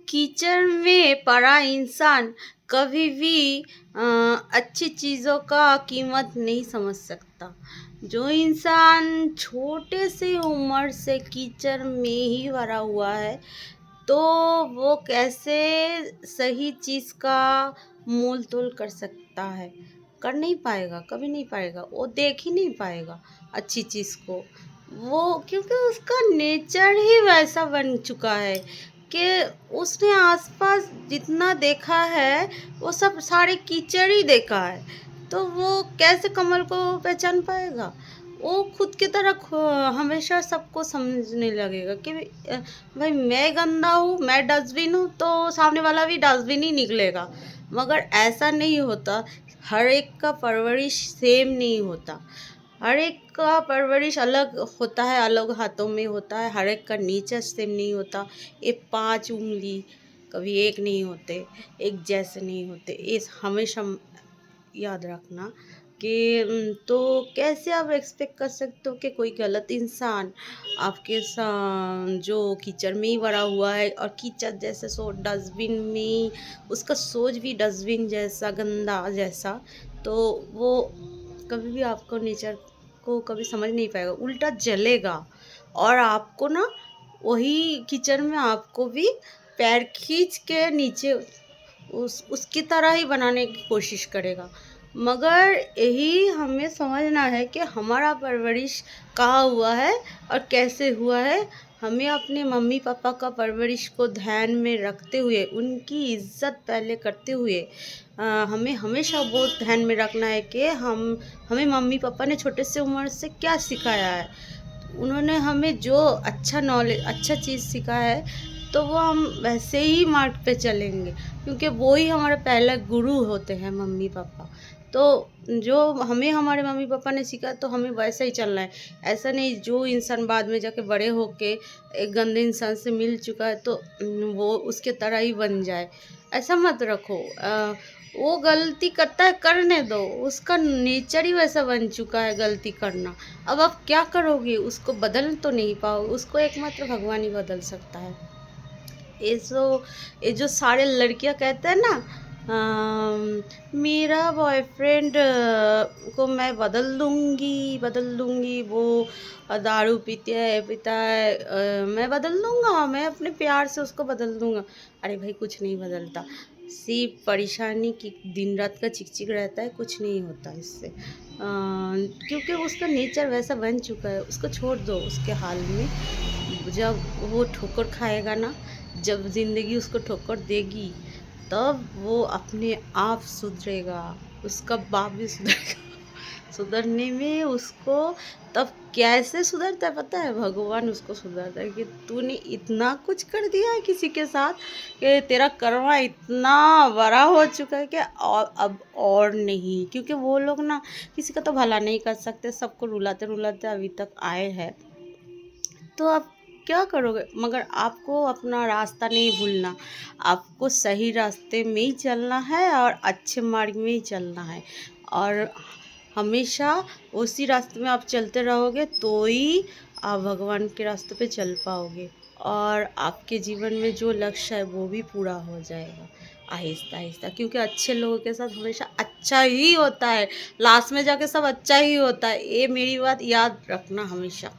कीचड़ में पड़ा इंसान कभी भी अच्छी चीज़ों का कीमत नहीं समझ सकता। जो इंसान छोटे से उम्र से कीचड़ में ही भरा हुआ है, तो वो कैसे सही चीज़ का मोल तोल कर सकता है? कर नहीं पाएगा, कभी नहीं पाएगा। वो देख ही नहीं पाएगा अच्छी चीज़ को। वो क्योंकि उसका नेचर ही वैसा बन चुका है कि उसने आसपास जितना देखा है वो सब सारे कीचड़ ही देखा है। तो वो कैसे कमल को पहचान पाएगा? वो खुद की तरह हमेशा सबको समझने लगेगा कि भाई मैं गंदा हूँ, मैं डस्टबिन हूँ, तो सामने वाला भी डस्टबिन ही निकलेगा। मगर ऐसा नहीं होता। हर एक का परवरिश सेम नहीं होता। हर एक का परवरिश अलग होता है, अलग हाथों में होता है। हर एक का नेचर सेम नहीं होता। ये 5 उंगली कभी एक नहीं होते, एक जैसे नहीं होते। ये हमेशा याद रखना कि तो कैसे आप एक्सपेक्ट कर सकते हो कि कोई गलत इंसान आपके जो कीचड़ में ही भरा हुआ है और कीचड़ जैसे सो डस्टबिन में उसका सोच भी डस्टबिन जैसा गंदा जैसा, तो वो कभी भी आपको नेचर को कभी समझ नहीं पाएगा, उल्टा जलेगा। और आपको ना वही कीचड़ में आपको भी पैर खींच के नीचे उसकी तरह ही बनाने की कोशिश करेगा। मगर यही हमें समझना है कि हमारा परवरिश कहाँ हुआ है और कैसे हुआ है। हमें अपने मम्मी पापा का परवरिश को ध्यान में रखते हुए, उनकी इज़्ज़त पहले करते हुए, हमें हमेशा वो ध्यान में रखना है कि हमें मम्मी पापा ने छोटे से उम्र से क्या सिखाया है। उन्होंने हमें जो अच्छा नॉलेज अच्छा चीज़ सिखाया है, तो वो हम वैसे ही मार्ग पे चलेंगे, क्योंकि वो ही हमारे पहले गुरु होते हैं, मम्मी पापा। तो जो हमें हमारे मम्मी पापा ने सिखाया, तो हमें वैसा ही चलना है। ऐसा नहीं जो इंसान बाद में जाके बड़े होके एक गंदे इंसान से मिल चुका है तो वो उसके तरह ही बन जाए, ऐसा मत रखो। वो गलती करता है, करने दो। उसका नेचर ही वैसा बन चुका है गलती करना। अब आप क्या करोगे? उसको बदल तो नहीं पाओगे, उसको एकमात्र भगवान ही बदल सकता है। ये जो ये जो सारे लड़कियां कहते हैं ना, मेरा बॉयफ्रेंड को मैं बदल दूंगी, वो दारू पीता है, मैं बदल दूंगा, मैं अपने प्यार से उसको बदल दूंगा। अरे भाई, कुछ नहीं बदलता। सिर्फ परेशानी की दिन रात का चिक रहता है, कुछ नहीं होता इससे। क्योंकि उसका नेचर वैसा बन चुका है। उसको छोड़ दो उसके हाल में। जब वो ठोकर खाएगा ना, जब ज़िंदगी उसको ठोकर देगी, तब वो अपने आप सुधरेगा। उसका बाप भी सुधरेगा। सुधरने में उसको तब कैसे सुधरता है पता है? भगवान उसको सुधरता है कि तूने इतना कुछ कर दिया है किसी के साथ कि तेरा कर्मा इतना बड़ा हो चुका है कि और अब और नहीं। क्योंकि वो लोग ना किसी का तो भला नहीं कर सकते, सबको रुलाते रुलाते अभी तक आए हैं। तो आप क्या करोगे? मगर आपको अपना रास्ता नहीं भूलना। आपको सही रास्ते में ही चलना है और अच्छे मार्ग में ही चलना है। और हमेशा उसी रास्ते में आप चलते रहोगे तो ही आप भगवान के रास्ते पे चल पाओगे। और आपके जीवन में जो लक्ष्य है वो भी पूरा हो जाएगा आहिस्ता आहिस्ता। क्योंकि अच्छे लोगों के साथ हमेशा अच्छा ही होता है। लास्ट में जाके सब अच्छा ही होता है। ये मेरी बात याद रखना हमेशा।